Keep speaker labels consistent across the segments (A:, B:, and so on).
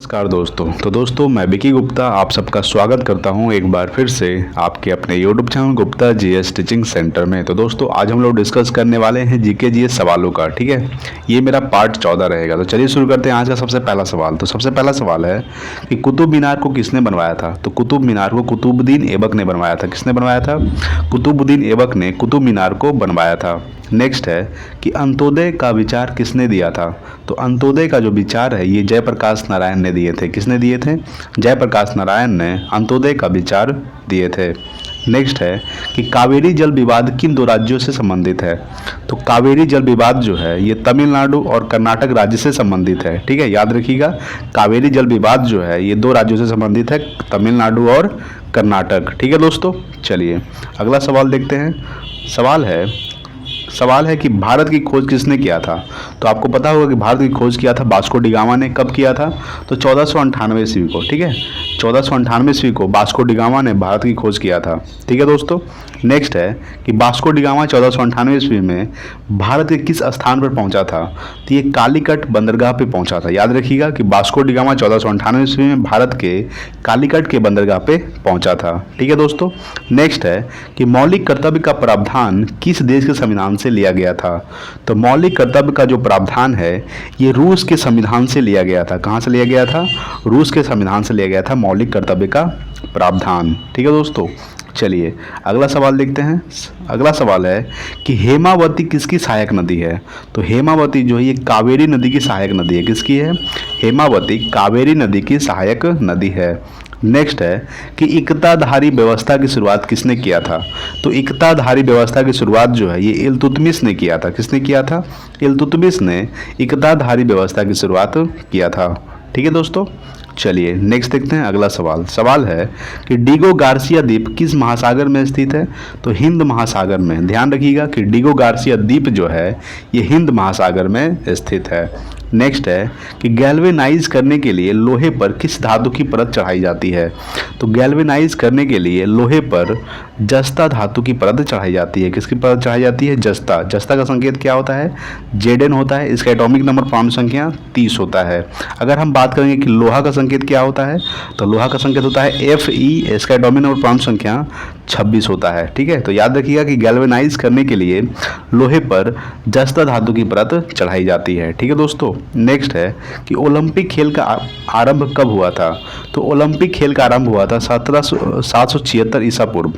A: नमस्कार दोस्तों। तो दोस्तों मैं विकी गुप्ता आप सबका स्वागत करता हूं एक बार फिर से आपके अपने YouTube channel Gupta GS teaching centre में। तो दोस्तों आज हम लोग डिस्कस करने वाले हैं जीके जीएस सवालों का। ठीक है, ये मेरा पार्ट 14 रहेगा। तो चलिए शुरू करते हैं आज का सबसे पहला सवाल। तो सबसे पहला सवाल है कि कुतुब मीनार को किसने बनवाया था। तो कुतुब मीनार को कुतुबुद्दीन ऐबक ने बनवाया था। किसने बनवाया था? कुतुबुद्दीन ऐबक ने कुतुब मीनार को बनवाया था। नेक्स्ट है कि अंत्योदय का विचार किसने दिया था। तो अंत्योदय का जो विचार है ये जयप्रकाश नारायण ने दिए थे। किसने दिए थे? जयप्रकाश नारायण ने अंत्योदय का विचार दिए थे। नेक्स्ट है कि कावेरी जल विवाद किन दो राज्यों से संबंधित है। तो कावेरी जल विवाद जो है ये तमिलनाडु और कर्नाटक राज्य से संबंधित है। ठीक है, याद रखिएगा कावेरी जल विवाद जो है ये दो राज्यों से संबंधित है, तमिलनाडु और कर्नाटक। ठीक है दोस्तों, चलिए अगला सवाल देखते हैं। सवाल है कि भारत की खोज किसने किया था। तो आपको पता होगा कि भारत की खोज किया था वास्को डी गामा ने। कब किया था? तो 1498 ईस्वी को। ठीक है, 1498 ईस्वी को वास्को डी गामा ने भारत की खोज किया था। ठीक है दोस्तों, नेक्स्ट है कि वास्को डी गामा 1498 ईस्वी में भारत के किस स्थान पर पहुंचा था। तो ये कालीकट बंदरगाह पे पहुंचा था। याद रखिएगा कि वास्को डी गामा 1498 ईस्वी में भारत के कालीकट के बंदरगाह पे पहुंचा था। ठीक है दोस्तों, नेक्स्ट है कि मौलिक कर्तव्य का प्रावधान किस देश के संविधान से लिया गया था। तो मौलिक कर्तव्य का जो प्रावधान है ये रूस के संविधान से लिया गया था। कहाँ से लिया गया था? रूस के संविधान से लिया गया था मौलिक कर्तव्य का प्रावधान। ठीक है दोस्तों, चलिए अगला सवाल देखते हैं। अगला सवाल है कि हेमावती किसकी सहायक नदी है। तो हेमावती जो है ये कावेरी नदी की सहायक नदी है। किसकी है? हेमावती कावेरी नदी की सहायक नदी है। नेक्स्ट है कि इकताधारी व्यवस्था की शुरुआत किसने किया था। तो इकताधारी व्यवस्था की शुरुआत जो है ये इल्तुतमिश ने किया था। किसने किया था? इल्तुतमिश ने इकताधारी व्यवस्था की शुरुआत किया था। ठीक है दोस्तों, चलिए नेक्स्ट देखते हैं अगला सवाल है कि डीगो गार्सिया द्वीप किस महासागर में स्थित है। तो हिंद महासागर में। ध्यान रखिएगा कि डीगो गार्सिया द्वीप जो है ये हिंद महासागर में स्थित है। नेक्स्ट है कि गैल्वेनाइज करने के लिए लोहे पर किस धातु की परत चढ़ाई जाती है। तो गैल्वेनाइज करने के लिए लोहे पर जस्ता धातु की परत चढ़ाई जाती है। किसकी परत चढ़ाई जाती है? जस्ता। जस्ता का संकेत क्या होता है? Zn होता है। इसका एटॉमिक नंबर परमाणु संख्या 30 होता है। अगर हम बात करेंगे कि लोहा का संकेत क्या होता है, तो लोहा का संकेत होता है Fe। इसका एटॉमिक नंबर परमाणु संख्या 26 होता है। ठीक है, तो याद रखिएगा कि गैल्वेनाइज करने के लिए लोहे पर जस्ता धातु की परत चढ़ाई जाती है। ठीक है दोस्तों, नेक्स्ट है कि ओलंपिक खेल का आरंभ कब हुआ था। तो ओलंपिक खेल का आरंभ हुआ था 776 ईसा पूर्व।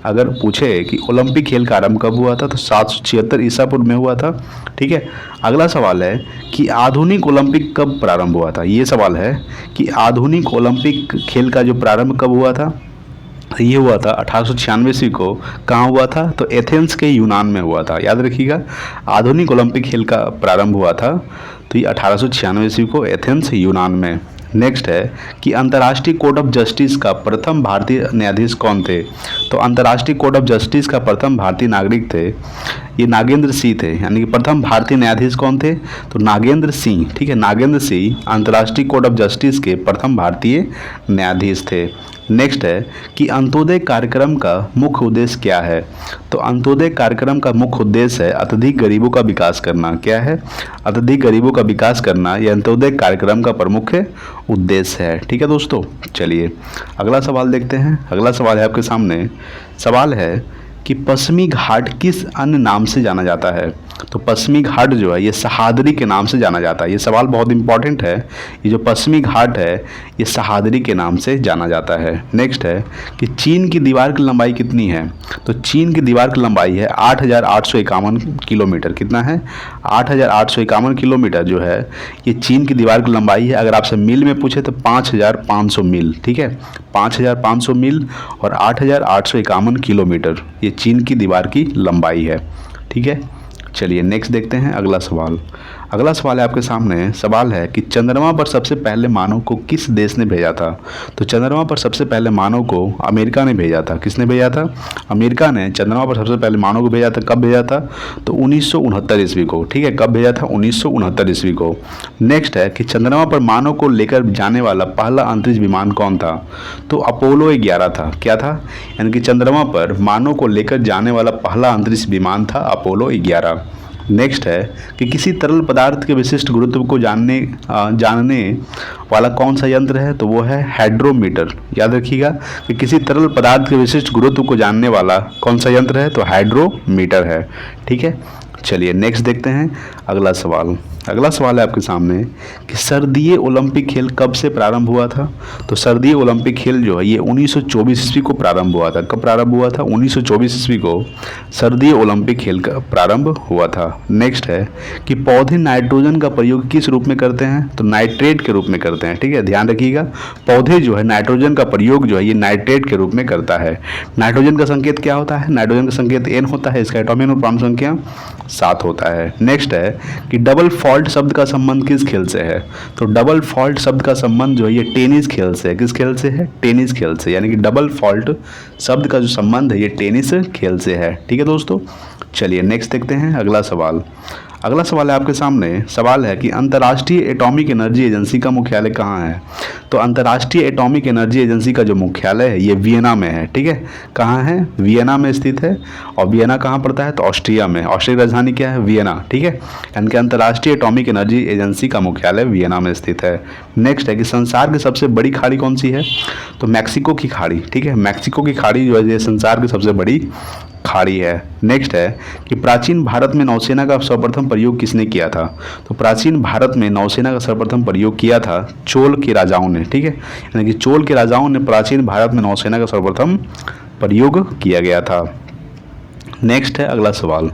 A: अगर पूछे कि ओलंपिक खेल का आरंभ कब हुआ था तो 776 ईसा पूर्व में हुआ था। ठीक है, अगला सवाल है कि आधुनिक ओलंपिक कब प्रारंभ हुआ था। ये सवाल है कि आधुनिक ओलंपिक खेल का जो प्रारंभ कब हुआ था, ये हुआ था 1896 ईस्वी को। कहाँ हुआ था? तो एथेंस के यूनान में हुआ था। याद रखिएगा आधुनिक ओलंपिक खेल का प्रारंभ हुआ था तो ये 1896 ईस्वी को एथेंस यूनान में। नेक्स्ट है कि अंतर्राष्ट्रीय कोर्ट ऑफ जस्टिस का प्रथम भारतीय न्यायाधीश कौन थे। तो अंतर्राष्ट्रीय कोर्ट ऑफ जस्टिस का प्रथम भारतीय नागरिक थे ये नागेंद्र सिंह थे। यानी कि प्रथम भारतीय न्यायाधीश कौन थे? तो नागेंद्र सिंह। ठीक है, नागेंद्र सिंह अंतर्राष्ट्रीय कोर्ट ऑफ जस्टिस के प्रथम भारतीय न्यायाधीश थे। नेक्स्ट है कि अंत्योदय कार्यक्रम का मुख्य उद्देश्य क्या है। तो अंत्योदय कार्यक्रम का मुख्य उद्देश्य है अत्यधिक गरीबों का विकास करना। क्या है? अत्यधिक गरीबों का विकास करना यह अंत्योदय कार्यक्रम का प्रमुख उद्देश्य है। ठीक है दोस्तों, चलिए अगला सवाल देखते हैं। अगला सवाल है आपके सामने। सवाल है कि पश्चिमी घाट किस अन्य नाम से जाना जाता है। तो पश्चिमी घाट जो है ये सहादरी के नाम से जाना जाता है। ये सवाल बहुत इंपॉर्टेंट है। ये जो पश्चिमी घाट है ये सहादरी के नाम से जाना जाता है। नेक्स्ट है कि चीन की दीवार की लंबाई कितनी है। तो चीन की दीवार की लंबाई है 8,851 किलोमीटर। कितना है? 8,851 किलोमीटर जो है ये चीन की दीवार की लंबाई है। अगर आपसे मील में पूछे तो 5,500 मील। ठीक है, 5,500 मील और 8,851 किलोमीटर ये चीन की दीवार की लंबाई है। ठीक है, चलिए नेक्स्ट देखते हैं अगला सवाल। अगला सवाल है आपके सामने। सवाल है कि चंद्रमा पर सबसे पहले मानव को किस देश ने भेजा था। तो चंद्रमा पर सबसे पहले मानव को अमेरिका ने भेजा था। किसने भेजा था? अमेरिका ने चंद्रमा पर सबसे पहले मानव को भेजा था। कब भेजा था? तो 1969 ईस्वी को। ठीक है, कब भेजा था? 1969 ईस्वी को। नेक्स्ट है कि चंद्रमा पर मानव को लेकर जाने वाला पहला अंतरिक्ष विमान कौन था। तो अपोलो 11 था। क्या था? यानी कि चंद्रमा पर मानव को लेकर जाने वाला पहला अंतरिक्ष विमान था अपोलो 11। नेक्स्ट है कि किसी तरल पदार्थ के विशिष्ट गुरुत्व को जानने वाला कौन सा यंत्र है, तो वो है हाइड्रोमीटर। याद रखिएगा कि किसी तरल पदार्थ के विशिष्ट गुरुत्व को जानने वाला कौन सा यंत्र है, तो हाइड्रोमीटर है। ठीक है, चलिए नेक्स्ट देखते हैं अगला सवाल। अगला सवाल है आपके सामने कि सर्दीय ओलंपिक खेल कब से प्रारंभ हुआ था। तो सर्दीय ओलंपिक खेल जो है ये 1924 ईस्वी को प्रारंभ हुआ था। कब प्रारंभ हुआ था? 1924 ईस्वी को सर्दीय ओलंपिक खेल का प्रारंभ हुआ था। नेक्स्ट है कि पौधे नाइट्रोजन का प्रयोग किस रूप में करते हैं, तो नाइट्रेट के रूप में करते हैं। ठीक है, ध्यान रखिएगा, पौधे जो है नाइट्रोजन का प्रयोग जो है ये नाइट्रेट के रूप में करता है। नाइट्रोजन का संकेत क्या होता है? नाइट्रोजन का संकेत N होता है, इसका एटॉमिक नंबर परमाणु संख्या 7 होता है। नेक्स्ट है कि डबल फॉल्ट शब्द का संबंध किस खेल से है, तो डबल फॉल्ट शब्द का संबंध जो है ये टेनिस खेल से है। किस खेल से है? टेनिस खेल से, यानी कि डबल फॉल्ट शब्द का जो संबंध है ये टेनिस खेल से है। ठीक है दोस्तों, चलिए नेक्स्ट देखते हैं अगला सवाल। अगला सवाल है आपके सामने, सवाल है कि अंतर्राष्ट्रीय एटॉमिक एनर्जी एजेंसी का मुख्यालय कहाँ है। तो अंतर्राष्ट्रीय एटॉमिक एनर्जी एजेंसी का जो मुख्यालय है ये वियना में है। ठीक है, कहाँ है? वियना में स्थित है। और वियना कहाँ पड़ता है? तो ऑस्ट्रिया में। ऑस्ट्रिया की राजधानी क्या है? वियना। ठीक है, यानी कि अंतर्राष्ट्रीय एटॉमिक एनर्जी एजेंसी का मुख्यालय वियना में स्थित है। नेक्स्ट है कि संसार की सबसे बड़ी खाड़ी कौन सी है, तो मैक्सिको की खाड़ी। ठीक है, मैक्सिको की खाड़ी जो है ये संसार की सबसे बड़ी खाड़ी है। नेक्स्ट है कि प्राचीन भारत में नौसेना का सर्वप्रथम प्रयोग किसने किया था, तो प्राचीन भारत में नौसेना का सर्वप्रथम प्रयोग किया था चोल के राजाओं ने। ठीक है, यानी कि चोल के राजाओं ने प्राचीन भारत में नौसेना का सर्वप्रथम प्रयोग किया गया था। नेक्स्ट है अगला सवाल।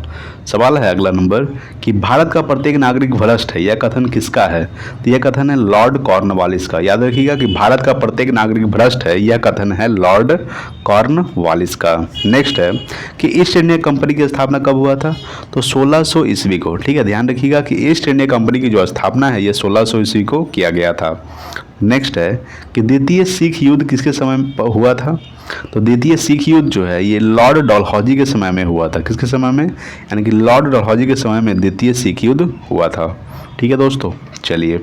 A: सवाल है अगला नंबर कि भारत का प्रत्येक नागरिक भ्रष्ट है, यह कथन किसका है, तो यह कथन है लॉर्ड कॉर्नवालिस का। याद रखिएगा कि भारत का प्रत्येक नागरिक भ्रष्ट है, यह कथन है लॉर्ड कॉर्नवालिस का। नेक्स्ट है कि ईस्ट इंडिया कंपनी की स्थापना कब हुआ था, तो 1600 ईस्वी को। ठीक है, ध्यान रखिएगा कि ईस्ट इंडिया कंपनी की जो स्थापना है ये 1600 ईस्वी को किया गया था। नेक्स्ट है कि द्वितीय सिख युद्ध किसके समय हुआ था, तो द्वितीय सिख युद्ध जो है ये लॉर्ड डलहौजी के समय में हुआ था। किसके समय में? यानी कि लॉर्ड डलहौजी के समय में द्वितीय सिख युद्ध हुआ था। ठीक है दोस्तों, चलिए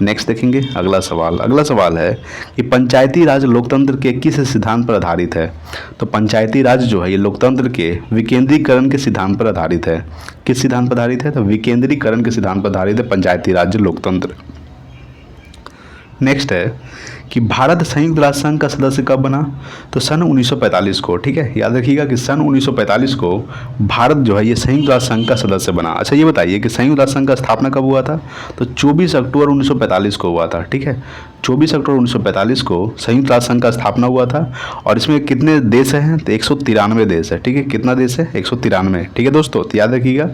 A: नेक्स्ट देखेंगे अगला सवाल। अगला सवाल है कि पंचायती राज लोकतंत्र के किस सिद्धांत पर आधारित है, तो पंचायती राज जो है ये लोकतंत्र के विकेंद्रीकरण के सिद्धांत पर आधारित है। किस सिद्धांत पर आधारित है, तो विकेंद्रीकरण के सिद्धांत पर आधारित है पंचायती राज लोकतंत्र। नेक्स्ट है कि भारत संयुक्त राष्ट्र संघ का सदस्य कब बना, तो सन 1945 को। ठीक है, याद रखिएगा कि सन 1945 को भारत जो है ये संयुक्त राष्ट्र संघ का सदस्य बना। अच्छा ये बताइए कि संयुक्त राष्ट्र संघ का स्थापना कब हुआ था, तो 24 अक्टूबर 1945 को हुआ था। ठीक है, 24 अक्टूबर 1945 को संयुक्त राष्ट्र संघ का स्थापना हुआ था। और इसमें कितने देश हैं, तो 193 देश है। ठीक है, कितना देश है? 193। ठीक है दोस्तों, तो याद रखिएगा।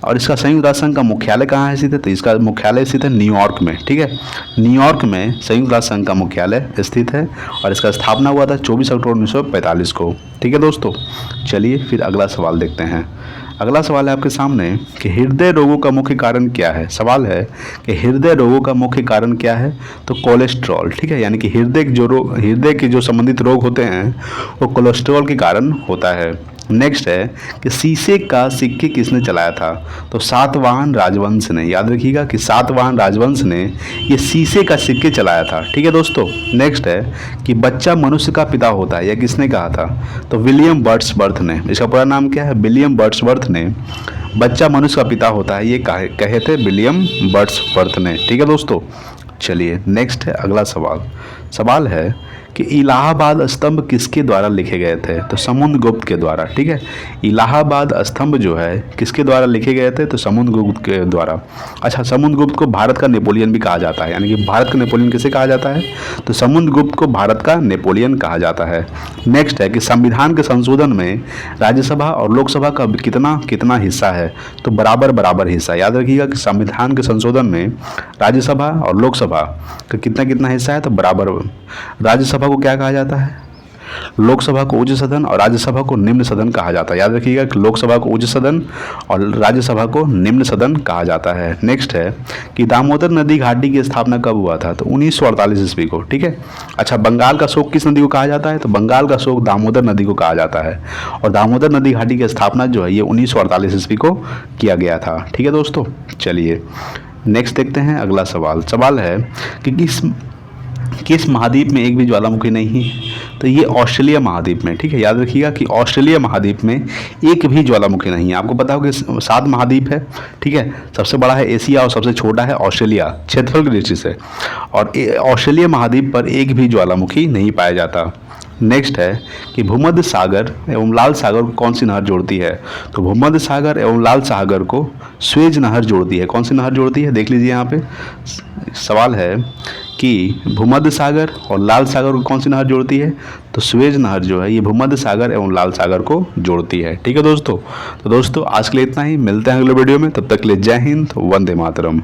A: और इसका संयुक्त राष्ट्र संघ का मुख्यालय कहाँ है स्थित है, तो इसका मुख्यालय स्थित है न्यूयॉर्क में। ठीक है, न्यूयॉर्क में संयुक्त राष्ट्र संघ का मुख्यालय स्थित है और इसका स्थापना हुआ था 24 अक्टूबर 1945 को। ठीक है दोस्तों, चलिए फिर अगला सवाल देखते हैं। अगला सवाल है आपके सामने कि हृदय रोगों का मुख्य कारण क्या है। सवाल है कि हृदय रोगों का मुख्य कारण क्या है, तो कोलेस्ट्रॉल। ठीक है, यानी कि हृदय के जो संबंधित रोग होते हैं वो कोलेस्ट्रॉल के कारण होता है। नेक्स्ट है कि शीशे का सिक्के किसने चलाया था, तो सातवाहन राजवंश ने। याद रखिएगा कि सातवाहन राजवंश ने ये शीशे का सिक्के चलाया था। ठीक है दोस्तों, नेक्स्ट है कि बच्चा मनुष्य का पिता होता है, यह किसने कहा था, तो विलियम वर्ड्सवर्थ ने। इसका पूरा नाम क्या है? विलियम वर्ड्सवर्थ ने बच्चा मनुष्य का पिता होता है ये कहे थे विलियम वर्ड्सवर्थ ने। ठीक है दोस्तों, चलिए नेक्स्ट है अगला सवाल। सवाल है कि इलाहाबाद स्तंभ किसके द्वारा लिखे गए थे, तो समुद्रगुप्त के द्वारा। ठीक है, इलाहाबाद स्तंभ जो है किसके द्वारा लिखे गए थे, तो समुद्रगुप्त के द्वारा। अच्छा, समुद्रगुप्त को भारत का नेपोलियन भी कहा जाता है, यानी कि भारत का नेपोलियन किसे कहा जाता है, तो समुद्रगुप्त को भारत का नेपोलियन कहा जाता है। नेक्स्ट है कि संविधान के संशोधन में राज्यसभा और लोकसभा का कितना कितना हिस्सा है, तो बराबर बराबर हिस्सा। याद रखिएगा कि संविधान के संशोधन में राज्यसभा और लोकसभा का कितना कितना हिस्सा है, तो बराबर। राज्यसभा को क्या कहा जाता है, लोकसभा को उच्च सदन और राज्यसभा को निम्न सदन कहा जाता है। याद रखिएगा कि लोकसभा को उच्च सदन और राज्यसभा को निम्न सदन कहा जाता है। नेक्स्ट है कि दामोदर नदी घाटी की स्थापना कब हुआ था, तो 1948 ईस्वी को। ठीक है, अच्छा बंगाल का शोक किस नदी को कहा जाता है, तो बंगाल का शोक दामोदर नदी को कहा जाता है। और दामोदर नदी घाटी की स्थापना जो है ये 1948 ईस्वी को किया गया था। ठीक है दोस्तों, चलिए नेक्स्ट देखते हैं अगला सवाल। सवाल है कि किस महाद्वीप में एक भी ज्वालामुखी नहीं है, तो ये ऑस्ट्रेलिया महाद्वीप में, ठीक है, याद रखिएगा कि ऑस्ट्रेलिया महाद्वीप में एक भी ज्वालामुखी नहीं है। आपको पता होगा कि 7 महाद्वीप है, ठीक है, सबसे बड़ा है एशिया और सबसे छोटा है ऑस्ट्रेलिया क्षेत्रफल की दृष्टि से, और ऑस्ट्रेलिया महाद्वीप पर एक भी ज्वालामुखी नहीं पाया जाता। नेक्स्ट है कि भूमध्य सागर एवं लाल सागर को कौन सी नहर जोड़ती है? तो भूमध्य सागर एवं लाल सागर को स्वेज नहर जोड़ती है। कौन सी नहर जोड़ती है? देख लीजिए यहाँ पे सवाल है कि भूमध्य सागर और लाल सागर को कौन सी नहर जोड़ती है? तो स्वेज नहर जो है ये भूमध्य सागर एवं लाल सागर को जोड़ती है। ठीक है दोस्तों, तो दोस्तों आज के लिए इतना ही, मिलते हैं अगले वीडियो में, तब तक के लिए जय हिंद, वंदे मातरम।